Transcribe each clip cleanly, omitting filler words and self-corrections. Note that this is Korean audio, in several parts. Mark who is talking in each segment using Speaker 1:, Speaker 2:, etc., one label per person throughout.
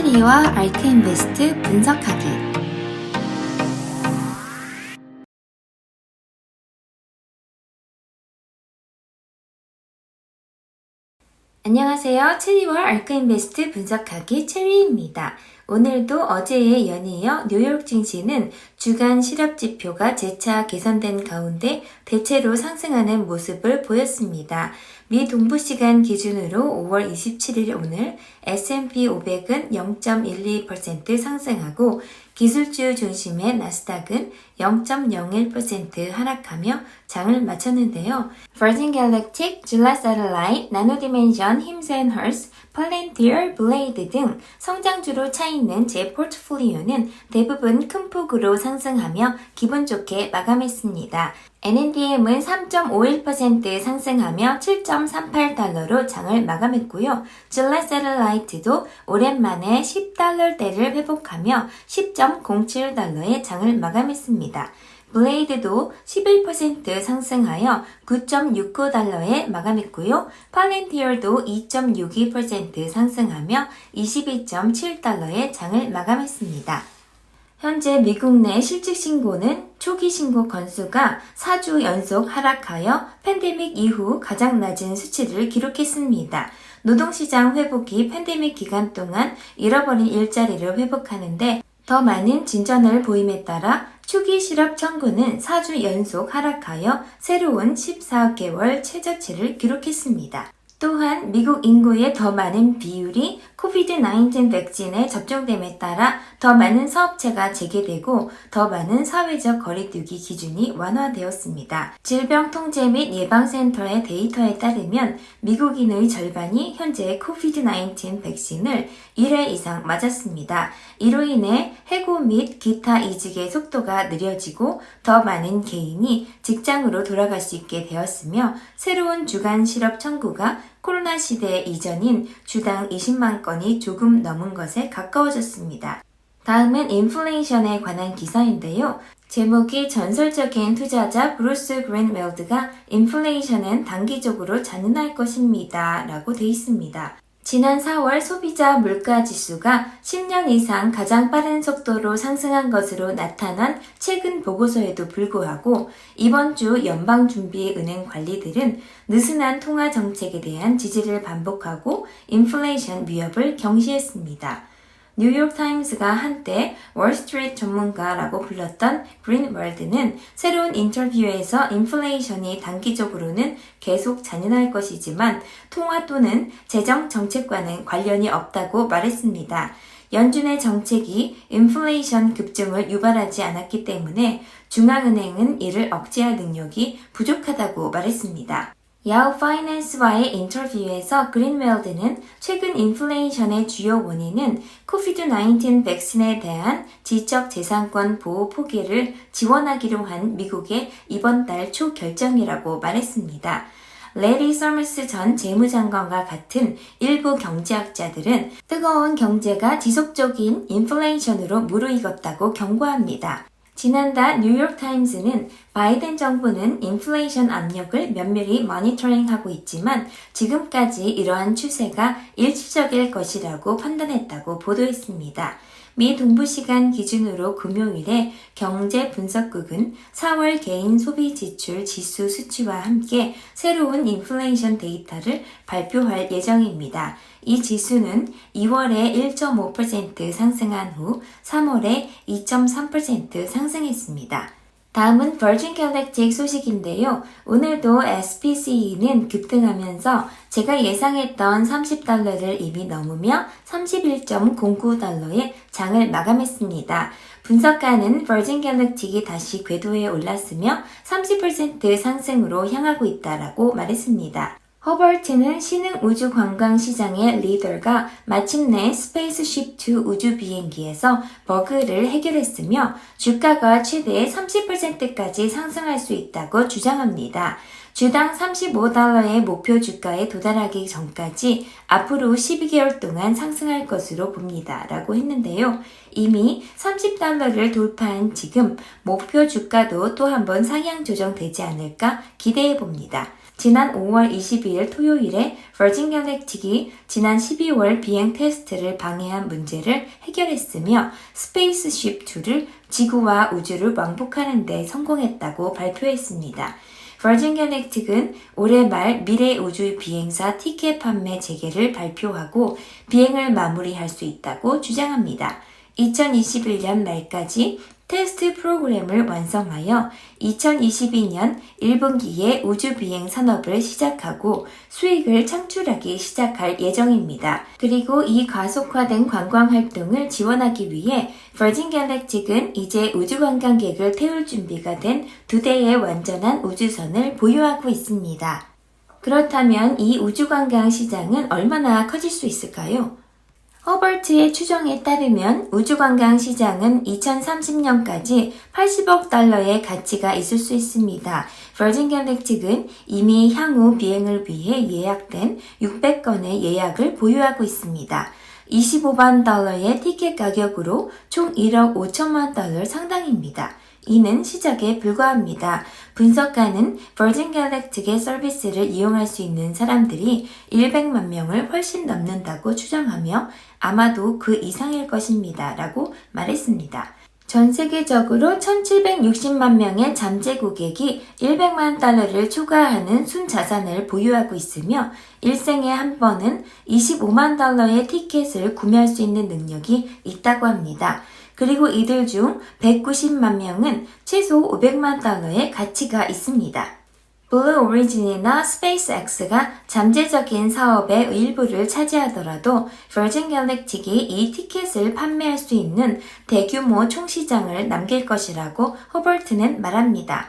Speaker 1: 체리와 알크인베스트 분석하기. 안녕하세요. 체리와 알크인베스트 분석하기 체리입니다. 오늘도 어제에 연이어 뉴욕 증시는 주간 실업지표가 재차 개선된 가운데 대체로 상승하는 모습을 보였습니다. 미 동부시간 기준으로 5월 27일 오늘 S&P 500은 0.12% 상승하고 기술주 중심의 나스닥은 0.01% 하락하며 장을 마쳤는데요. Virgin Galactic, July Satellite, Nano Dimension, Hims & Hers, Palantir, Blade 등 성장주로 차있는 제 포트폴리오는 대부분 큰 폭으로 상승하며 기분 좋게 마감했습니다. NNDM은 3.51% 상승하며 7.38달러로 장을 마감했고요. July Satellite도 오랜만에 10달러대를 회복하며 10.07달러의 장을 마감했습니다. 블레이드도 11% 상승하여 9.69달러에 마감했고요. 팔렌티어도 2.62% 상승하며 22.7달러에 장을 마감했습니다. 현재 미국 내 실직 신고는 초기 신고 건수가 4주 연속 하락하여 팬데믹 이후 가장 낮은 수치를 기록했습니다. 노동시장 회복이 팬데믹 기간 동안 잃어버린 일자리를 회복하는데 더 많은 진전을 보임에 따라 초기 실업 청구는 4주 연속 하락하여 새로운 14개월 최저치를 기록했습니다. 또한 미국 인구의 더 많은 비율이 코비드-19 백신에 접종됨에 따라 더 많은 사업체가 재개되고 더 많은 사회적 거리두기 기준이 완화되었습니다. 질병통제 및 예방센터의 데이터에 따르면 미국인의 절반이 현재 코비드-19 백신을 1회 이상 맞았습니다. 이로 인해 해고 및 기타 이직의 속도가 느려지고 더 많은 개인이 직장으로 돌아갈 수 있게 되었으며 새로운 주간 실업 청구가 코로나 시대 이전인 주당 20만 건이 조금 넘은 것에 가까워졌습니다. 다음은 인플레이션에 관한 기사인데요. 제목이 전설적인 투자자 브루스 그린웰드가 인플레이션은 단기적으로 잔인할 것입니다. 라고 되어 있습니다. 지난 4월 소비자 물가지수가 10년 이상 가장 빠른 속도로 상승한 것으로 나타난 최근 보고서에도 불구하고 이번 주 연방준비은행 관리들은 느슨한 통화 정책에 대한 지지를 반복하고 인플레이션 위협을 경시했습니다. 뉴욕타임스가 한때 월스트리트 전문가라고 불렀던 그린웰드는 새로운 인터뷰에서 인플레이션이 단기적으로는 계속 잔인할 것이지만 통화 또는 재정 정책과는 관련이 없다고 말했습니다. 연준의 정책이 인플레이션 급증을 유발하지 않았기 때문에 중앙은행은 이를 억제할 능력이 부족하다고 말했습니다. 야후 파이낸스와의 인터뷰에서 그린웰드는 최근 인플레이션의 주요 원인은 코비드-19 백신에 대한 지적재산권 보호 포기를 지원하기로 한 미국의 이번 달 초 결정이라고 말했습니다. 레리 서머스 전 재무장관과 같은 일부 경제학자들은 뜨거운 경제가 지속적인 인플레이션으로 무르익었다고 경고합니다. 지난달 뉴욕타임스는 바이든 정부는 인플레이션 압력을 면밀히 모니터링하고 있지만 지금까지 이러한 추세가 일시적일 것이라고 판단했다고 보도했습니다. 미 동부시간 기준으로 금요일에 경제분석국은 4월 개인 소비지출 지수 수치와 함께 새로운 인플레이션 데이터를 발표할 예정입니다. 이 지수는 2월에 1.5% 상승한 후 3월에 2.3% 상승했습니다. 다음은 Virgin Galactic 소식인데요. 오늘도 SPCE는 급등하면서 제가 예상했던 30달러를 이미 넘으며 31.09달러에 장을 마감했습니다. 분석가는 Virgin Galactic이 다시 궤도에 올랐으며 30% 상승으로 향하고 있다라고 말했습니다. 허버트는 신흥우주관광시장의 리더가 마침내 스페이스쉽2 우주비행기에서 버그를 해결했으며 주가가 최대 30%까지 상승할 수 있다고 주장합니다. 주당 35달러의 목표 주가에 도달하기 전까지 앞으로 12개월 동안 상승할 것으로 봅니다. 라고 했는데요. 이미 30달러를 돌파한 지금 목표 주가도 또 한 번 상향 조정되지 않을까 기대해 봅니다. 지난 5월 22일 토요일에 버진 갤럭틱이 지난 12월 비행 테스트를 방해한 문제를 해결했으며 스페이스쉽2를 지구와 우주를 왕복하는 데 성공했다고 발표했습니다. 버진 갤럭틱은 올해 말 미래 우주 비행사 티켓 판매 재개를 발표하고 비행을 마무리할 수 있다고 주장합니다. 2021년 말까지 테스트 프로그램을 완성하여 2022년 1분기에 우주 비행 산업을 시작하고 수익을 창출하기 시작할 예정입니다. 그리고 이 가속화된 관광 활동을 지원하기 위해 버진 갤럭틱은 이제 우주 관광객을 태울 준비가 된 2대의 완전한 우주선을 보유하고 있습니다. 그렇다면 이 우주 관광 시장은 얼마나 커질 수 있을까요? 허버트의 추정에 따르면 우주관광 시장은 2030년까지 80억 달러의 가치가 있을 수 있습니다. 버진 갤럭틱은 이미 향후 비행을 위해 예약된 600건의 예약을 보유하고 있습니다. 25만 달러의 티켓 가격으로 총 1억 5천만 달러 상당입니다. 이는 시작에 불과합니다. 분석가는 버진 갤럭틱의 서비스를 이용할 수 있는 사람들이 100만 명을 훨씬 넘는다고 추정하며 아마도 그 이상일 것입니다. 라고 말했습니다. 전 세계적으로 1760만 명의 잠재 고객이 100만 달러를 초과하는 순자산을 보유하고 있으며 일생에 한 번은 25만 달러의 티켓을 구매할 수 있는 능력이 있다고 합니다. 그리고 이들 중 190만 명은 최소 500만 달러의 가치가 있습니다. 블루 오리진이나 스페이스X가 잠재적인 사업의 일부를 차지하더라도 버진 갤럭틱이 이 티켓을 판매할 수 있는 대규모 총시장을 남길 것이라고 허버트는 말합니다.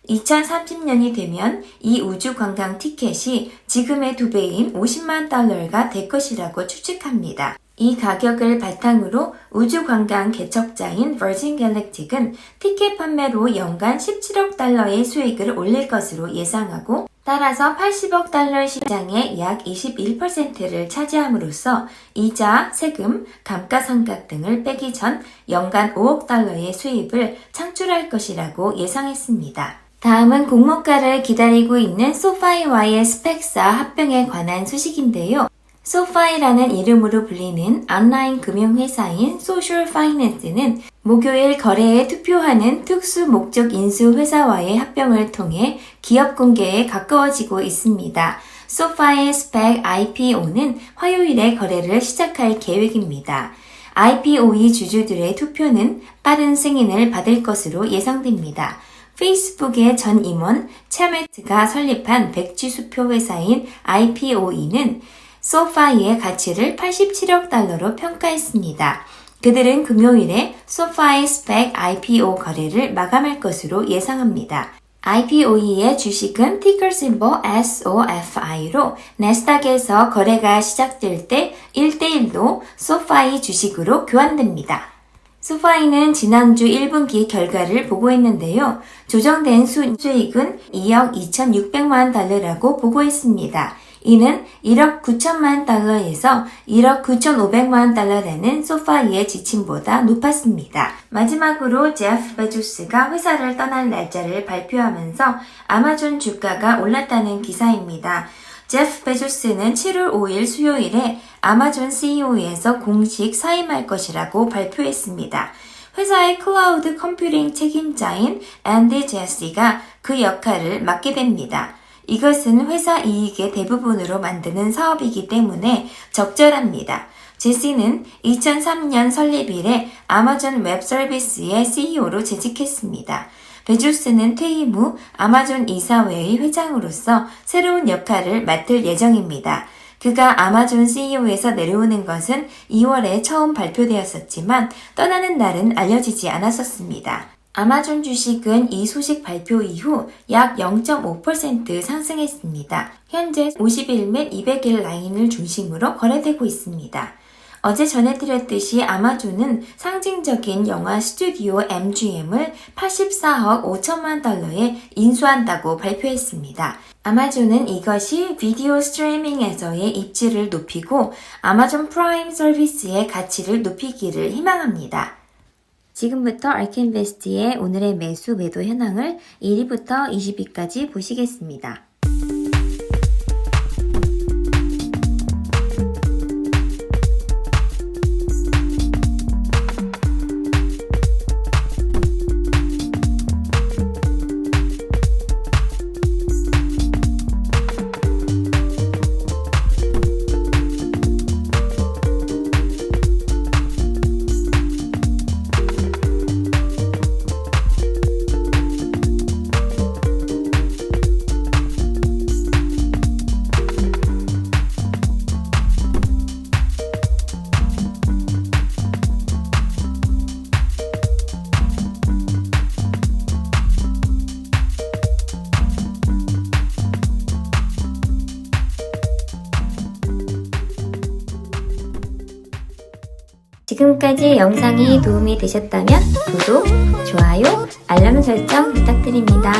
Speaker 1: 2030년이 되면 이 우주 관광 티켓이 지금의 2배인 50만 달러가 될 것이라고 추측합니다. 이 가격을 바탕으로 우주 관광 개척자인 버진 갤럭틱은 티켓 판매로 연간 17억 달러의 수익을 올릴 것으로 예상하고 따라서 80억 달러 시장의 약 21%를 차지함으로써 이자, 세금, 감가상각 등을 빼기 전 연간 5억 달러의 수입을 창출할 것이라고 예상했습니다. 다음은 공모가를 기다리고 있는 소파이와의 스펙사 합병에 관한 소식인데요. 소파이라는 이름으로 불리는 온라인 금융회사인 소셜 파이낸스는 목요일 거래에 투표하는 특수 목적 인수 회사와의 합병을 통해 기업 공개에 가까워지고 있습니다. 소파이의 스펙 IPO는 화요일에 거래를 시작할 계획입니다. IPOE 주주들의 투표는 빠른 승인을 받을 것으로 예상됩니다. 페이스북의 전 임원 차메트가 설립한 백지수표 회사인 IPOE는 소파이의 가치를 87억 달러로 평가했습니다. 그들은 금요일에 소파이 스펙 IPO 거래를 마감할 것으로 예상합니다. IPOE의 주식은 티cker 심볼 SOFI로 나스닥에서 거래가 시작될 때 1대1로 소파이 주식으로 교환됩니다. 소파이는 지난주 1분기 결과를 보고했는데요. 조정된 수익은 2억 2,600만 달러라고 보고했습니다. 이는 1억 9천만 달러에서 1억 9,500만 달러라는 소파이의 지침보다 높았습니다. 마지막으로 제프 베조스가 회사를 떠날 날짜를 발표하면서 아마존 주가가 올랐다는 기사입니다. 제프 베조스는 7월 5일 수요일에 아마존 CEO에서 공식 사임할 것이라고 발표했습니다. 회사의 클라우드 컴퓨팅 책임자인 앤디 제시가 그 역할을 맡게 됩니다. 이것은 회사 이익의 대부분으로 만드는 사업이기 때문에 적절합니다. 제시는 2003년 설립 이래 아마존 웹 서비스의 CEO로 재직했습니다. 베조스는 퇴임 후 아마존 이사회의 회장으로서 새로운 역할을 맡을 예정입니다. 그가 아마존 CEO에서 내려오는 것은 2월에 처음 발표되었었지만 떠나는 날은 알려지지 않았었습니다. 아마존 주식은 이 소식 발표 이후 약 0.5% 상승했습니다. 현재 50일 및 200일 라인을 중심으로 거래되고 있습니다. 어제 전해드렸듯이 아마존은 상징적인 영화 스튜디오 MGM을 84억 5천만 달러에 인수한다고 발표했습니다. 아마존은 이것이 비디오 스트리밍에서의 입지를 높이고 아마존 프라임 서비스의 가치를 높이기를 희망합니다. 지금부터 알케인베스트의 오늘의 매수 매도 현황을 1위부터 20위까지 보시겠습니다. 지금까지 영상이 도움이 되셨다면 구독, 좋아요, 알람 설정 부탁드립니다.